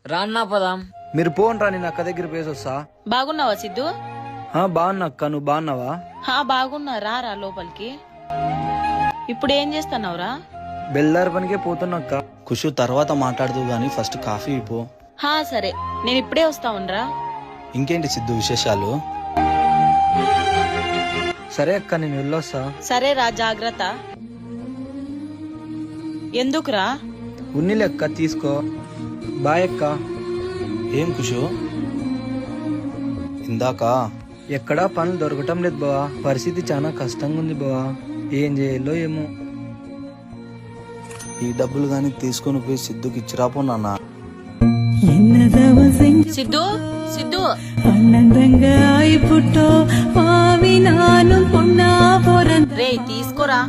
రాన్నా పదాం. మీరు పోన్రా, నేను అక్క దగ్గర పోయేసి వస్తా. బాగున్నావా సిద్ధు? బాగున్నా అక్క, నువ్వు బాగున్నావా? బాగున్నా, రా లోపలికి. ఇప్పుడు ఏం చేస్తున్నావురా? బెల్లారి పనికే పోతున్నా అక్క. ఖుషు తర్వాత మాట్లాడుతూ గాని ఫస్ట్ కాఫీ ఇపో. సరే, నేను ఇప్పుడే వస్తా ఉండరా. ఇంకేంటి సిద్ధు విశేషాలు? సరే అక్క, నేను వెళ్ళొస్తా. సరేరా, జాగ్రత్త. ఎందుకురా? ఉన్నిలే అక్క, తీసుకో. బాయ్ అక్క. ఏం ఖుషు ఇందాక ఎక్కడా పనులు దొరకటం లేదు బావా, పరిస్థితి చాలా కష్టంగా ఉంది బావా, ఏం చేయాలో ఏమో. ఈ డబ్బులు గాని తీసుకొని పోయి సిద్ధుకి ఇచ్చిరాపో నాన్న. సిద్ధు సిద్ధు రే, తీసుకోరా.